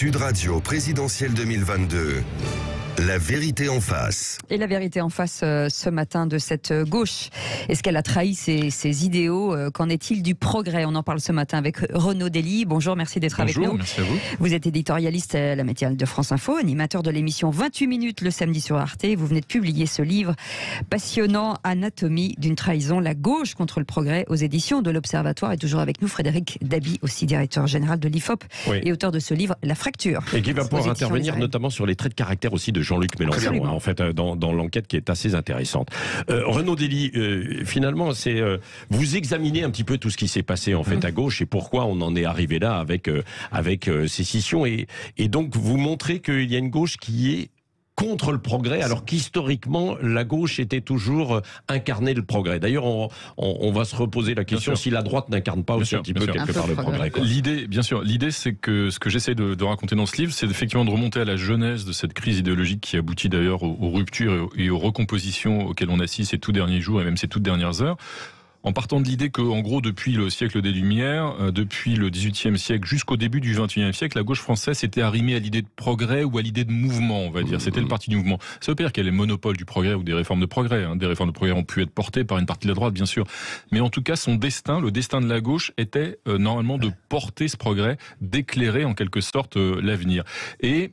Sud Radio présidentielle 2022. La vérité en face. Et la vérité en face ce matin de cette gauche. Est-ce qu'elle a trahi ses idéaux? Qu'en est-il du progrès? On en parle ce matin avec Renaud Dely. Bonjour, merci d'être avec nous. Bonjour, merci à vous. Vous êtes éditorialiste à la matinale de France Info, animateur de l'émission 28 minutes le samedi sur Arte. Vous venez de publier ce livre passionnant, Anatomie d'une trahison, la gauche contre le progrès, aux éditions de l'Observatoire. Et toujours avec nous Frédéric Dabi, aussi directeur général de l'IFOP, et auteur de ce livre La fracture. Et qui va pouvoir intervenir notamment sur les traits de caractère aussi de Jean-Luc Mélenchon, en fait, dans l'enquête qui est assez intéressante. Renaud Dely, finalement, vous examinez un petit peu tout ce qui s'est passé en fait à gauche et pourquoi on en est arrivé là avec ces scissions, et donc vous montrez qu'il y a une gauche qui est contre le progrès, alors qu'historiquement, la gauche était toujours incarnée le progrès. D'ailleurs, on va se reposer la question si la droite n'incarne pas aussi un petit peu quelque part le progrès. L'idée, c'est que ce que j'essaie de raconter dans ce livre, c'est effectivement de remonter à la genèse de cette crise idéologique qui aboutit d'ailleurs aux ruptures et aux recompositions auxquelles on assiste ces tout derniers jours et même ces toutes dernières heures. En partant de l'idée que, en gros, depuis le siècle des Lumières, depuis le XVIIIe siècle jusqu'au début du XXIe siècle, la gauche française s'était arrimée à l'idée de progrès ou à l'idée de mouvement, on va dire. C'était le parti du mouvement. Ça veut pas dire qu'elle est monopole du progrès ou des réformes de progrès. Des réformes de progrès ont pu être portées par une partie de la droite, bien sûr. Mais en tout cas, son destin, le destin de la gauche, était normalement de porter ce progrès, d'éclairer en quelque sorte l'avenir. Et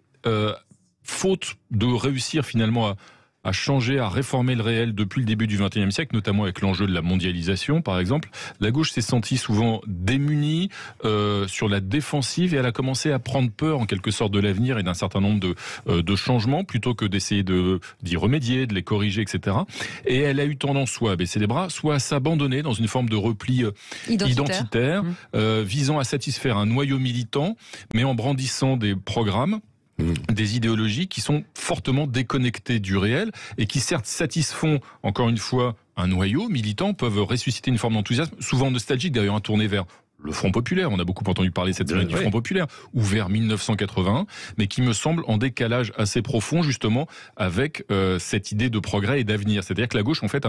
faute de réussir finalement à changer, à réformer le réel depuis le début du XXIe siècle, notamment avec l'enjeu de la mondialisation, par exemple, la gauche s'est sentie souvent démunie, sur la défensive, et elle a commencé à prendre peur, en quelque sorte, de l'avenir et d'un certain nombre de changements, plutôt que d'essayer d'y remédier, de les corriger, etc. Et elle a eu tendance soit à baisser les bras, soit à s'abandonner dans une forme de repli identitaire, visant à satisfaire un noyau militant, mais en brandissant des programmes, des idéologies qui sont fortement déconnectées du réel et qui certes satisfont, encore une fois, un noyau militant, peuvent ressusciter une forme d'enthousiasme, souvent nostalgique d'ailleurs, tourné vers le Front Populaire. On a beaucoup entendu parler cette semaine du Front Populaire, ou vers 1981, mais qui me semble en décalage assez profond justement avec cette idée de progrès et d'avenir. C'est-à-dire que la gauche, en fait,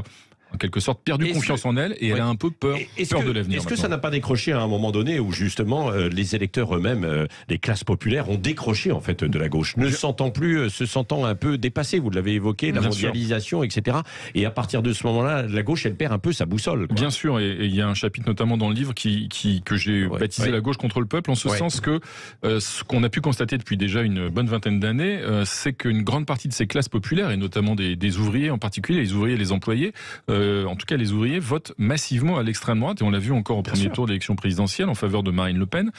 en quelque sorte, perdu confiance en elle, et elle a un peu peur de l'avenir. Est-ce que ça n'a pas décroché à un moment donné où justement les électeurs eux-mêmes, les classes populaires, ont décroché en fait de la gauche, se sentant un peu dépassés, vous l'avez évoqué, la mondialisation, etc. Et à partir de ce moment-là, la gauche, elle perd un peu sa boussole. Bien sûr, et il y a un chapitre notamment dans le livre que j'ai baptisé La gauche contre le peuple, en ce sens que ce qu'on a pu constater depuis déjà une bonne vingtaine d'années, c'est qu'une grande partie de ces classes populaires, et notamment des ouvriers en particulier, les ouvriers et les employés, en tout cas les ouvriers, votent massivement à l'extrême droite, et on l'a vu encore au premier tour de l'élection présidentielle en faveur de Marine Le Pen,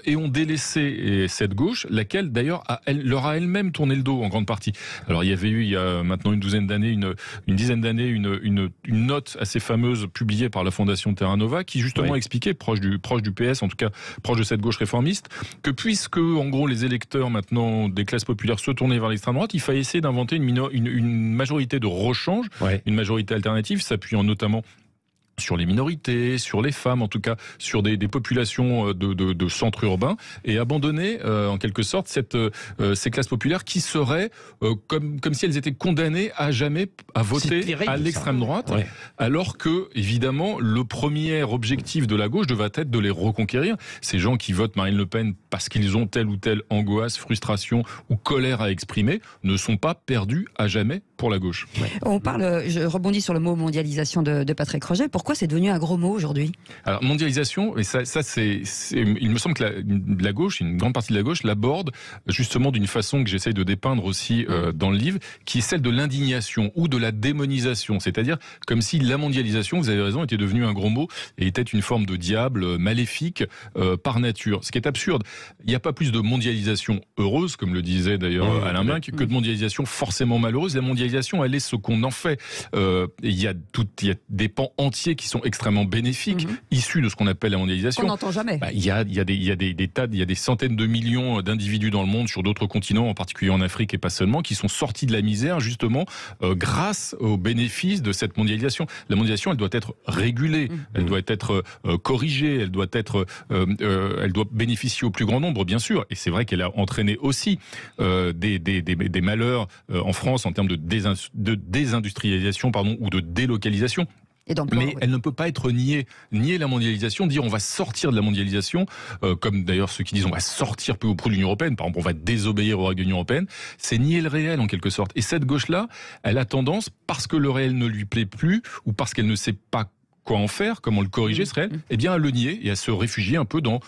et ont délaissé cette gauche, laquelle d'ailleurs leur a elle-même tourné le dos en grande partie. Alors il y avait eu, il y a maintenant une dizaine d'années, une note assez fameuse publiée par la Fondation Terra Nova qui justement expliquait, proche du PS, en tout cas proche de cette gauche réformiste, que puisque en gros les électeurs maintenant des classes populaires se tournaient vers l'extrême droite, il fallait essayer d'inventer une majorité de rechange, une majorité alternative, s'appuyant notamment sur les minorités, sur les femmes, en tout cas sur des populations de centres urbains, et abandonner en quelque sorte ces classes populaires qui seraient comme si elles étaient condamnées à jamais à voter à l'extrême droite, alors que évidemment le premier objectif de la gauche devait être de les reconquérir. Ces gens qui votent Marine Le Pen parce qu'ils ont telle ou telle angoisse, frustration ou colère à exprimer ne sont pas perdus à jamais pour la gauche. On parle, je rebondis sur le mot mondialisation de Patrick Roget. Pourquoi c'est devenu un gros mot aujourd'hui? Alors mondialisation, et ça il me semble que la gauche, une grande partie de la gauche, l'aborde justement d'une façon que j'essaye de dépeindre aussi dans le livre, qui est celle de l'indignation ou de la démonisation. C'est-à-dire comme si la mondialisation, vous avez raison, était devenue un gros mot et était une forme de diable maléfique par nature. Ce qui est absurde. Il n'y a pas plus de mondialisation heureuse, comme le disait d'ailleurs Alain Minc, que de mondialisation forcément malheureuse. La mondialisation, elle est ce qu'on en fait. Il y a des pans entiers qui sont extrêmement bénéfiques, issus de ce qu'on appelle la mondialisation. On n'entend jamais. Il y a des centaines de millions d'individus dans le monde, sur d'autres continents, en particulier en Afrique et pas seulement, qui sont sortis de la misère justement grâce aux bénéfices de cette mondialisation. La mondialisation, elle doit être régulée, elle doit être corrigée, elle doit bénéficier au plus grand nombre, bien sûr. Et c'est vrai qu'elle a entraîné aussi des malheurs en France en termes de désindustrialisation, ou de délocalisation. Mais elle ne peut pas être nier la mondialisation, dire on va sortir de la mondialisation, comme d'ailleurs ceux qui disent on va sortir peu au prix de l'Union européenne, par exemple on va désobéir aux règles de l'Union européenne, c'est nier le réel en quelque sorte. Et cette gauche-là, elle a tendance, parce que le réel ne lui plaît plus, ou parce qu'elle ne sait pas quoi en faire, comment le corriger serait, eh bien à le nier et à se réfugier un peu dans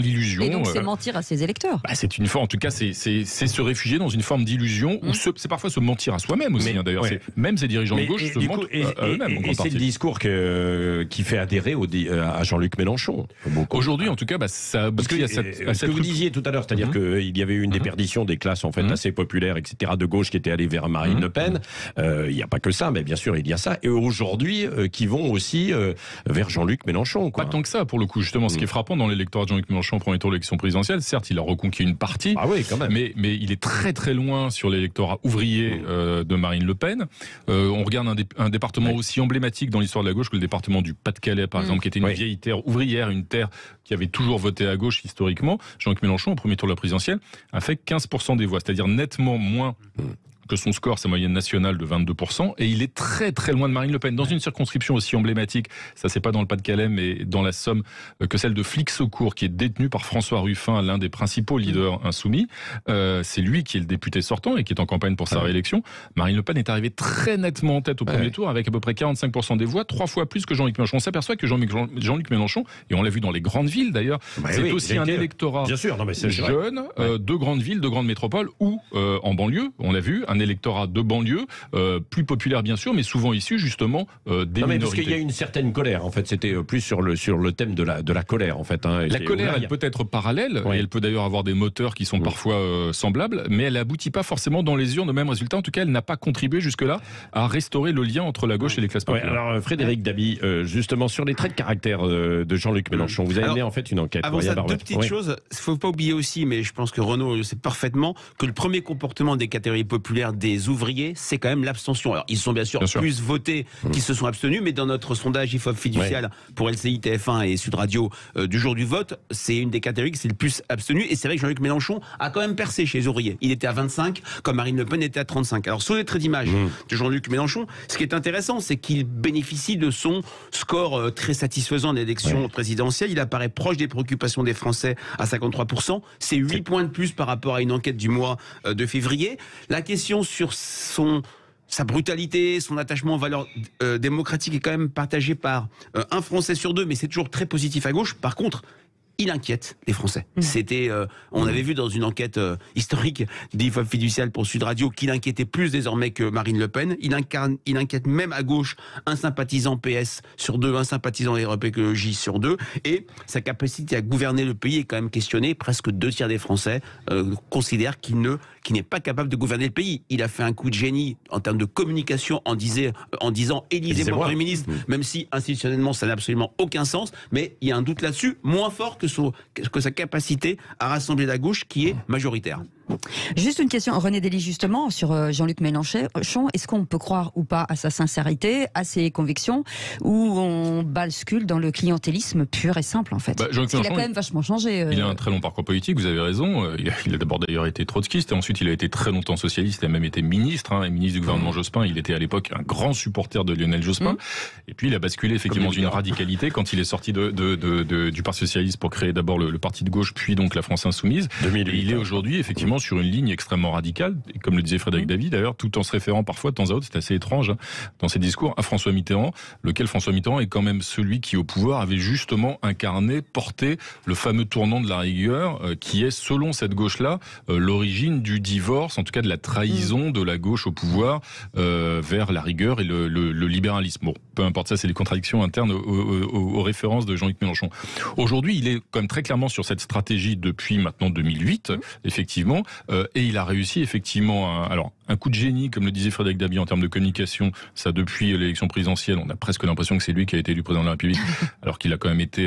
l'illusion. Et donc c'est mentir à ses électeurs. C'est une forme, en tout cas, c'est se réfugier dans une forme d'illusion, ou c'est parfois se mentir à soi-même aussi. D'ailleurs, même ces dirigeants de gauche se mentent à eux-mêmes. Et c'est le discours qui fait adhérer à Jean-Luc Mélenchon. Aujourd'hui, en tout cas, ça aboutit à cette... Ce que vous disiez tout à l'heure, c'est-à-dire qu'il y avait eu une déperdition des classes en fait assez populaires, etc., de gauche qui étaient allées vers Marine Le Pen. Il n'y a pas que ça, mais bien sûr, il y a ça. Et aujourd'hui, qui vont aussi vers Jean-Luc Mélenchon. Pas tant que ça, pour le coup, justement. Ce qui est frappant dans l'électorat de Jean-Luc Mélenchon au premier tour de l'élection présidentielle, certes, il a reconquis une partie, quand même. Mais il est très très loin sur l'électorat ouvrier de Marine Le Pen. On regarde un département aussi emblématique dans l'histoire de la gauche que le département du Pas-de-Calais, par exemple, qui était une vieille terre ouvrière, une terre qui avait toujours voté à gauche historiquement. Jean-Luc Mélenchon, au premier tour de la présidentielle, a fait 15% des voix, c'est-à-dire nettement moins que son score, sa moyenne nationale de 22%, et il est très très loin de Marine Le Pen. Dans une circonscription aussi emblématique, ça c'est pas dans le Pas-de-Calais, mais dans la Somme, que celle de Flix-Saucourt, qui est détenue par François Ruffin, l'un des principaux leaders insoumis. C'est lui qui est le député sortant et qui est en campagne pour sa réélection. Marine Le Pen est arrivée très nettement en tête au premier tour, avec à peu près 45% des voix, 3 fois plus que Jean-Luc Mélenchon. On s'aperçoit que Jean-Luc Mélenchon, et on l'a vu dans les grandes villes d'ailleurs, c'est aussi un électorat jeune de grandes villes, de grandes métropoles, ou en banlieue, on l'a vu, un électorat de banlieue, plus populaire bien sûr, mais souvent issu justement des minorités. Parce qu'il y a une certaine colère, en fait, c'était plus sur le thème de la colère, en fait. La colère, elle peut être parallèle, et elle peut d'ailleurs avoir des moteurs qui sont parfois semblables, mais elle n'aboutit pas forcément dans les urnes au même résultat. En tout cas, elle n'a pas contribué jusque-là à restaurer le lien entre la gauche et les classes populaires. Alors Frédéric Dabi, justement sur les traits de caractère de Jean-Luc Mélenchon, vous avez mené en fait une enquête. Avant ça, deux petites choses. Il ne faut pas oublier aussi, mais je pense que Renaud le sait parfaitement, que le premier comportement des catégories populaires, des ouvriers, c'est quand même l'abstention. Alors, ils sont bien sûr plus votés qui se sont abstenus, mais dans notre sondage IFOP fiducial pour LCI, TF1 et Sud Radio du jour du vote, c'est une des catégories qui s'est le plus abstenue. Et c'est vrai que Jean-Luc Mélenchon a quand même percé chez les ouvriers. Il était à 25, comme Marine Le Pen était à 35. Alors, sur les traits d'image de Jean-Luc Mélenchon, ce qui est intéressant, c'est qu'il bénéficie de son score très satisfaisant de l'élection présidentielle. Il apparaît proche des préoccupations des Français à 53%. C'est 8 points de plus par rapport à une enquête du mois de février. La question sur sa brutalité, son attachement aux valeurs démocratiques est quand même partagé par un Français sur 2, mais c'est toujours très positif à gauche. Par contre, il inquiète les Français. C'était, on avait vu dans une enquête historique d'IFOP fiducial pour Sud Radio qu'il inquiétait plus désormais que Marine Le Pen. Il inquiète même à gauche un sympathisant PS sur 2, un sympathisant Europe Écologie sur 2, et sa capacité à gouverner le pays est quand même questionnée. Presque 2 tiers des Français considèrent qu'il n'est pas capable de gouverner le pays. Il a fait un coup de génie en termes de communication en disant élisez-moi Premier ministre, même si institutionnellement ça n'a absolument aucun sens, mais il y a un doute là-dessus, moins fort que sa capacité à rassembler la gauche qui est majoritaire. Juste une question, René Dely, justement, sur Jean-Luc Mélenchon. Est-ce qu'on peut croire ou pas à sa sincérité, à ses convictions, ou on bascule dans le clientélisme pur et simple, en fait? Il a quand même vachement changé. Il a un très long parcours politique, vous avez raison. Il a d'abord d'ailleurs été trotskiste, et ensuite il a été très longtemps socialiste, il a même été ministre, ministre du gouvernement Jospin. Il était à l'époque un grand supporter de Lionel Jospin. Et puis il a basculé effectivement d'une radicalité quand il est sorti du Parti socialiste pour créer d'abord le parti de gauche, puis donc la France Insoumise. 2008, et il est aujourd'hui effectivement sur une ligne extrêmement radicale, et comme le disait Frédéric Dabi d'ailleurs, tout en se référant parfois de temps à autre, c'est assez étrange dans ses discours, à François Mitterrand, lequel François Mitterrand est quand même celui qui au pouvoir avait justement incarné, porté le fameux tournant de la rigueur, qui est selon cette gauche-là l'origine du divorce, en tout cas de la trahison de la gauche au pouvoir vers la rigueur et le libéralisme. Bon, peu importe, ça c'est des contradictions internes aux références de Jean-Luc Mélenchon. Aujourd'hui, il est quand même très clairement sur cette stratégie depuis maintenant 2008, effectivement, et il a réussi effectivement un coup de génie, comme le disait Frédéric Dabi, en termes de communication. Ça, depuis l'élection présidentielle, on a presque l'impression que c'est lui qui a été élu président de la République, alors qu'il a quand même été,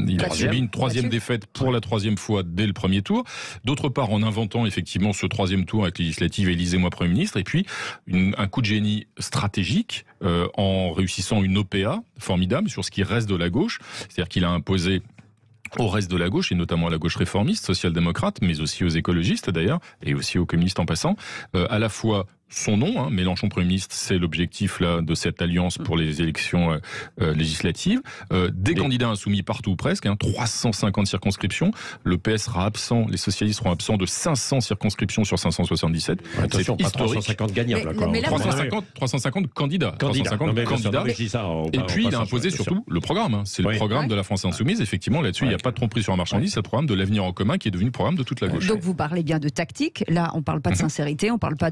il a subi une 3e défaite pour la 3e fois dès le premier tour. D'autre part, en inventant effectivement ce 3e tour avec législative, élisez-moi Premier ministre, et puis un coup de génie stratégique en réussissant une OPA formidable sur ce qui reste de la gauche, c'est-à-dire qu'il a imposé au reste de la gauche, et notamment à la gauche réformiste, social-démocrate, mais aussi aux écologistes d'ailleurs, et aussi aux communistes en passant, à la fois son nom, hein, Mélenchon Premier ministre, c'est l'objectif là de cette alliance pour les élections législatives. Des candidats insoumis partout presque, hein, 350 circonscriptions. Le PS sera absent, les socialistes seront absents de 500 circonscriptions sur 577. Attention, pas 350 gagnants. 350 candidats. 350 candidats. Et puis il a imposé surtout le programme. Hein. C'est le programme de la France Insoumise. Effectivement, là-dessus, il n'y a pas de tromperie sur la marchandise. C'est le programme de l'avenir en commun qui est devenu le programme de toute la gauche. Donc vous parlez bien de tactique. Là, on ne parle pas de sincérité, on ne parle pas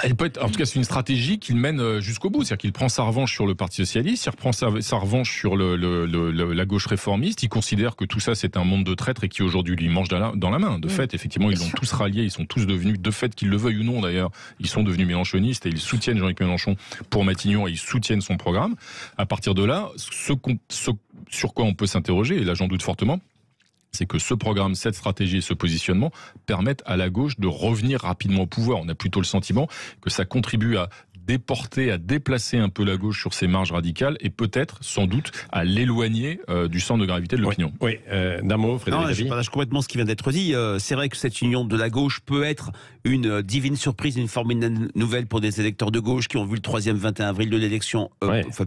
elle peut être, en tout cas, c'est une stratégie qu'il mène jusqu'au bout. C'est-à-dire qu'il prend sa revanche sur le Parti socialiste, il reprend sa revanche sur la gauche réformiste. Il considère que tout ça, c'est un monde de traîtres et qui aujourd'hui lui mange dans la main. De fait, effectivement, ils l'ont tous rallié, ils sont tous devenus, de fait, qu'ils le veuillent ou non d'ailleurs, ils sont devenus mélenchonistes et ils soutiennent Jean-Luc Mélenchon pour Matignon et ils soutiennent son programme. À partir de là, ce sur quoi on peut s'interroger, et là j'en doute fortement, c'est que ce programme, cette stratégie et ce positionnement permettent à la gauche de revenir rapidement au pouvoir. On a plutôt le sentiment que ça contribue à déporter, à déplacer un peu la gauche sur ses marges radicales et peut-être, sans doute, à l'éloigner du centre de gravité de l'opinion. Oui, d'un mot, Frédéric. Non, je partage complètement ce qui vient d'être dit. C'est vrai que cette union de la gauche peut être une divine surprise, une formidable nouvelle pour des électeurs de gauche qui ont vu le 3e 21 avril de l'élection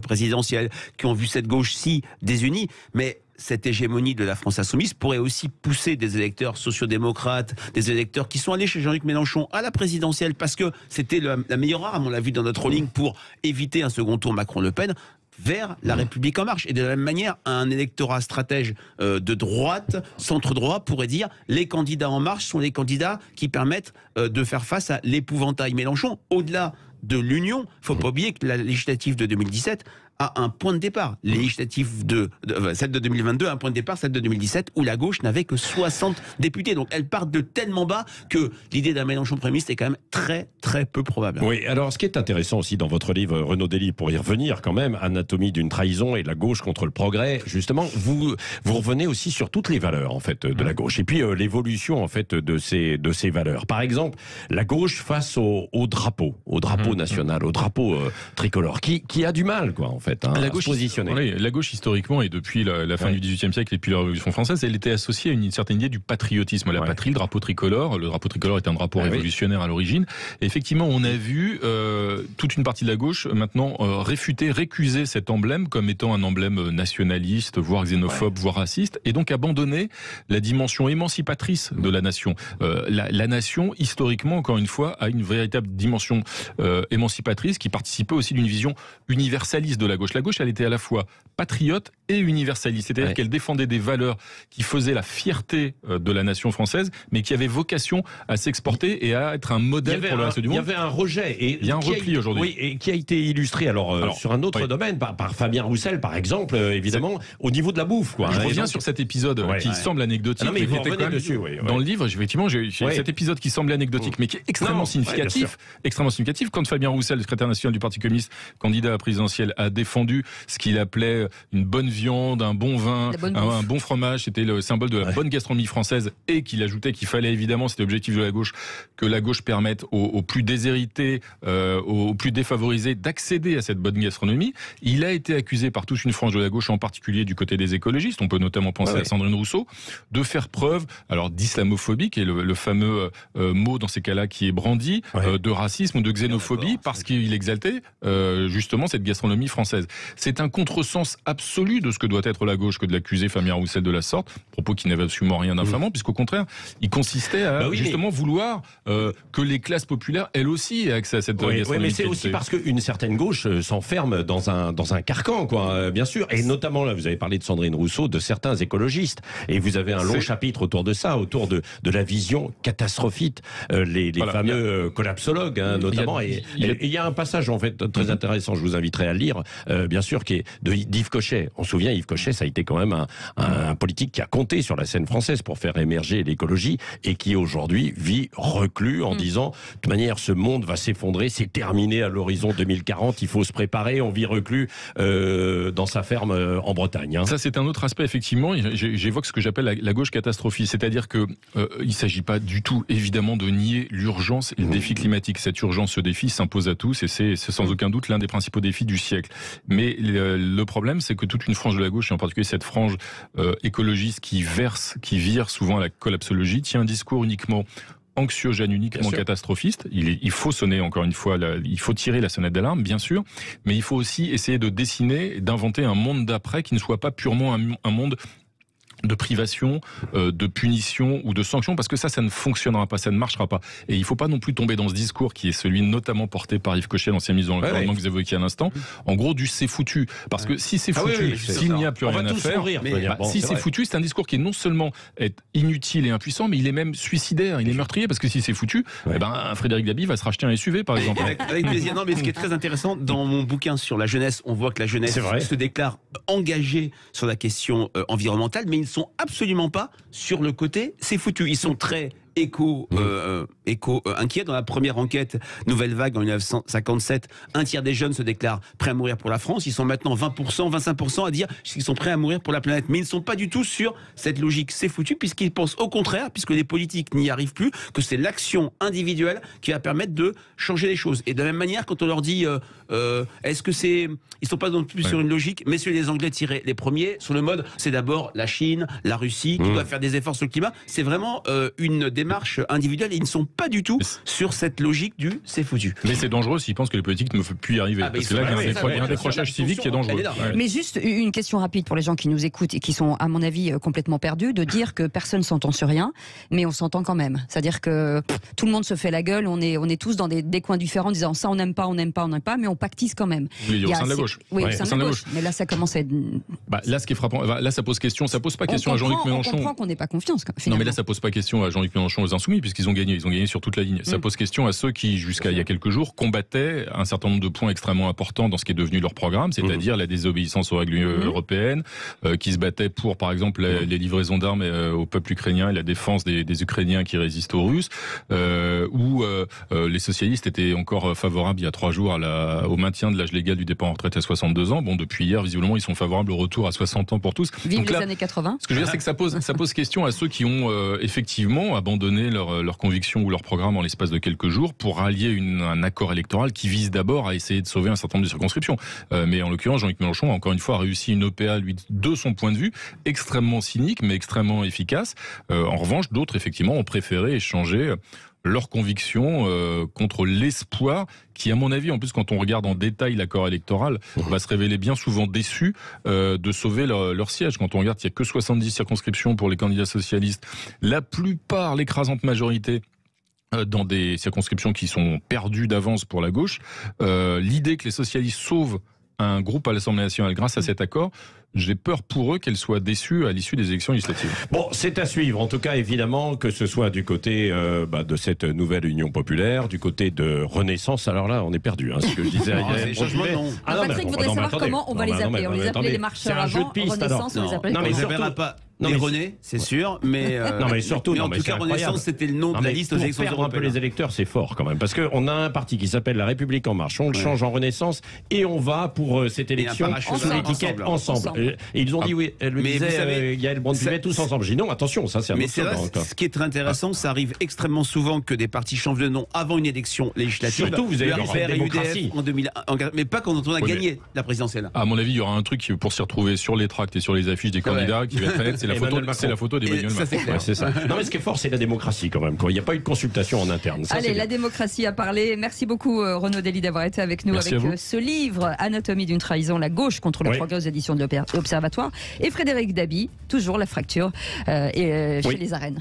présidentielle, qui ont vu cette gauche-ci désunie, mais cette hégémonie de la France Insoumise pourrait aussi pousser des électeurs sociodémocrates, des électeurs qui sont allés chez Jean-Luc Mélenchon à la présidentielle parce que c'était la meilleure arme, on l'a vu dans notre ligne, pour éviter un second tour Macron-Le Pen, vers la République En Marche. Et de la même manière, un électorat stratège de droite, centre-droit, pourrait dire les candidats En Marche sont les candidats qui permettent de faire face à l'épouvantail Mélenchon. Au-delà de l'union, il ne faut pas oublier que la législative de 2017 a un point de départ. Les législatives celle de 2022 a un point de départ, celle de 2017, où la gauche n'avait que 60 députés. Donc elle part de tellement bas que l'idée d'un Mélenchon Premier ministre est quand même très très peu probable. Oui, alors ce qui est intéressant aussi dans votre livre, Renaud Dely, pour y revenir quand même, Anatomie d'une trahison et de la gauche contre le progrès, justement, vous revenez aussi sur toutes les valeurs en fait de la gauche et puis l'évolution en fait de ces valeurs. Par exemple, la gauche face au drapeau national, au drapeau tricolore, qui a du mal quoi en fait. La gauche historiquement et depuis la fin du XVIIIe siècle et depuis la Révolution française, elle était associée à une certaine idée du patriotisme. La patrie, le drapeau tricolore. Le drapeau tricolore est un drapeau révolutionnaire à l'origine. Et effectivement, on a vu toute une partie de la gauche maintenant récuser cet emblème comme étant un emblème nationaliste, voire xénophobe, voire raciste, et donc abandonner la dimension émancipatrice de la nation. La nation, historiquement, encore une fois, a une véritable dimension émancipatrice qui participait aussi d'une vision universaliste de la gauche. La gauche, elle était à la fois patriote et universaliste. C'est-à-dire qu'elle défendait des valeurs qui faisaient la fierté de la nation française, mais qui avaient vocation à s'exporter et à être un modèle pour le reste du monde. Il y avait un rejet. Il y a un repli aujourd'hui. Oui, et qui a été illustré alors sur un autre domaine, par Fabien Roussel, par exemple, évidemment, au niveau de la bouffe. Quoi, je reviens sur cet épisode qui semble anecdotique. Non, mais il faut revenir dessus. Dans le livre, effectivement, j'ai cet épisode qui semble anecdotique, mais qui est extrêmement significatif. Extrêmement significatif. Quand Fabien Roussel, le secrétaire national du Parti communiste, candidat à la présidentielle, a défendu ce qu'il appelait une bonne viande, un bon vin, un bon fromage, c'était le symbole de la bonne gastronomie française, et qu'il ajoutait qu'il fallait évidemment, c'était l'objectif de la gauche, que la gauche permette aux plus déshérités, aux plus défavorisés d'accéder à cette bonne gastronomie. Il a été accusé par toute une frange de la gauche, en particulier du côté des écologistes, on peut notamment penser à Sandrine Rousseau, de faire preuve d'islamophobie, qui est le fameux mot dans ces cas-là qui est brandi, de racisme ou de xénophobie, parce qu'il exaltait justement cette gastronomie française. C'est un contresens absolu de ce que doit être la gauche que de l'accuser Fabien Roussel de la sorte, propos qui n'avait absolument rien d'infamant, puisqu'au contraire, il consistait à justement vouloir que les classes populaires, elles aussi, aient accès à cette gastronomie. Oui, mais c'est aussi parce qu'une certaine gauche s'enferme dans un carcan, quoi, bien sûr. Et notamment, là, vous avez parlé de Sandrine Rousseau, de certains écologistes. Et vous avez un long chapitre autour de ça, autour de la vision catastrophique, les fameux collapsologues, notamment. Et il y a un passage, en fait, très intéressant, je vous inviterai à le lire, bien sûr, qui est d'Yves Cochet. On se souvient, Yves Cochet, ça a été quand même un politique qui a compté sur la scène française pour faire émerger l'écologie et qui aujourd'hui vit reclus en disant, de toute manière, ce monde va s'effondrer, c'est terminé à l'horizon 2040, il faut se préparer, on vit reclus dans sa ferme en Bretagne. Ça, c'est un autre aspect, effectivement. J'évoque ce que j'appelle la gauche catastrophiste, c'est-à-dire que il ne s'agit pas du tout, évidemment, de nier l'urgence et le défi climatique. Cette urgence, ce défi s'impose à tous et c'est sans aucun doute l'un des principaux défis du siècle. Mais le problème, c'est que toute une frange de la gauche, et en particulier cette frange écologiste qui vire souvent à la collapsologie, tient un discours uniquement anxiogène, uniquement catastrophiste. Il faut sonner, encore une fois, il faut tirer la sonnette d'alarme, bien sûr, mais il faut aussi essayer de dessiner, d'inventer un monde d'après qui ne soit pas purement un monde de privation, de punition ou de sanction, parce que ça ne fonctionnera pas, ça ne marchera pas. Et il ne faut pas non plus tomber dans ce discours qui est celui notamment porté par Yves Cochet, l'ancien ministre de l'Environnement que vous évoquiez à l'instant, en gros du c'est foutu. Parce que si c'est foutu, s'il n'y a plus rien à faire, si c'est foutu, c'est un discours qui non seulement est inutile et impuissant, mais il est même suicidaire, il est meurtrier, parce que si c'est foutu, Frédéric Dabi va se racheter un SUV, par exemple. Avec plaisir. Non, mais ce qui est très intéressant, dans mon bouquin sur la jeunesse, on voit que la jeunesse se déclare engagée sur la question environnementale, mais ils sont absolument pas sur le côté c'est foutu. Ils sont très inquiets. Dans la première enquête Nouvelle Vague en 1957, un tiers des jeunes se déclarent prêts à mourir pour la France. Ils sont maintenant 20%, 25% à dire qu'ils sont prêts à mourir pour la planète. Mais ils ne sont pas du tout sur cette logique c'est foutu, puisqu'ils pensent au contraire, puisque les politiques n'y arrivent plus, que c'est l'action individuelle qui va permettre de changer les choses. Et de la même manière, quand on leur dit est-ce que c'est... Ils ne sont pas non plus sur une logique, messieurs les Anglais tirés les premiers, sur le mode c'est d'abord la Chine, la Russie qui doivent faire des efforts sur le climat. C'est vraiment une démarche individuelle et ils ne sont pas du tout sur cette logique du c'est foutu. Mais c'est dangereux s'ils pensent que les politiques ne peuvent plus y arriver. Parce que là, il y a un décrochage civique qui est dangereux. Mais juste une question rapide pour les gens qui nous écoutent et qui sont, à mon avis, complètement perdus, de dire que personne ne s'entend sur rien, mais on s'entend quand même. C'est-à-dire que tout le monde se fait la gueule, on est tous dans des coins différents, en disant ça on n'aime pas, mais on pactise quand même. Oui, au sein de la gauche. Oui, au sein de la gauche. Mais là, ça commence à être... Là, ce qui est frappant, là, ça pose question. Ça pose pas question à Jean-Luc Mélenchon. On comprend qu'on n'ait pas confiance. Non, mais là, ça pose pas question à Jean-Luc Mélenchon aux Insoumis, puisqu'ils ont gagné. Ils ont gagné sur toute la ligne. Ça pose question à ceux qui, jusqu'à il y a quelques jours, combattaient un certain nombre de points extrêmement importants dans ce qui est devenu leur programme, c'est-à-dire la désobéissance aux règles européennes, qui se battaient pour, par exemple, les livraisons d'armes au peuple ukrainien et la défense des Ukrainiens qui résistent aux Russes, où les socialistes étaient encore favorables il y a 3 jours au maintien de l'âge légal du départ en retraite à 62 ans. Bon, depuis hier, visiblement, ils sont favorables au retour à 60 ans pour tous. Vive les années 80. Ce que je veux dire, c'est que ça pose question à ceux qui ont effectivement abandonné leurs convictions ou leur programme en l'espace de quelques jours pour rallier un accord électoral qui vise d'abord à essayer de sauver un certain nombre de circonscriptions. Mais en l'occurrence, Jean-Luc Mélenchon a encore une fois réussi une OPA, lui, de son point de vue, extrêmement cynique, mais extrêmement efficace. En revanche, d'autres, effectivement, ont préféré échanger leurs convictions contre l'espoir qui, à mon avis, en plus, quand on regarde en détail l'accord électoral, va se révéler bien souvent déçu de sauver leur siège. Quand on regarde, il n'y a que 70 circonscriptions pour les candidats socialistes. La plupart, l'écrasante majorité, dans des circonscriptions qui sont perdues d'avance pour la gauche. L'idée que les socialistes sauvent un groupe à l'Assemblée nationale grâce à cet accord, j'ai peur pour eux qu'elle soit déçue à l'issue des élections législatives. Bon, c'est à suivre. En tout cas, évidemment, que ce soit du côté de cette nouvelle Union populaire, du côté de Renaissance. Alors là, on est perdu. Ce que je disais. Patrick voudrait savoir comment on va les appeler. On les appelait les marcheurs avant. Renaissance, on les appelait. Non, mais ça ne pas. Non, René, c'est sûr, mais non, mais surtout, mais en tout cas, Renaissance, c'était le nom de la liste aux élections européennes. Un peu les électeurs, c'est fort quand même, parce que on a un parti qui s'appelle La République en Marche. On le change en Renaissance et on va pour cette élection sous l'étiquette ensemble. Et ils ont dit oui. Elle le disait, Yael Braun-Pivet, tous ensemble. J'ai dit non, attention, ça c'est un. Mais c'est vrai. Ce qui est très intéressant, ça arrive extrêmement souvent que des partis changent de nom avant une élection législative. Surtout, vous avez RPR et UDF en 2001, mais pas quand on a gagné la présidentielle. À mon avis, il y aura un truc pour s'y retrouver sur les tracts et sur les affiches des candidats qui va être fait. C'est la photo d'Emmanuel Macron. C'est ça. Non, mais ce qui est fort, c'est la démocratie quand même. Il n'y a pas eu de consultation en interne. Allez, la démocratie a parlé. Merci beaucoup, Renaud Dely, d'avoir été avec nous avec ce livre, Anatomie d'une trahison, la gauche contre le progrès aux éditions de l'Observatoire. Et Frédéric Dabi, toujours la fracture chez les arènes.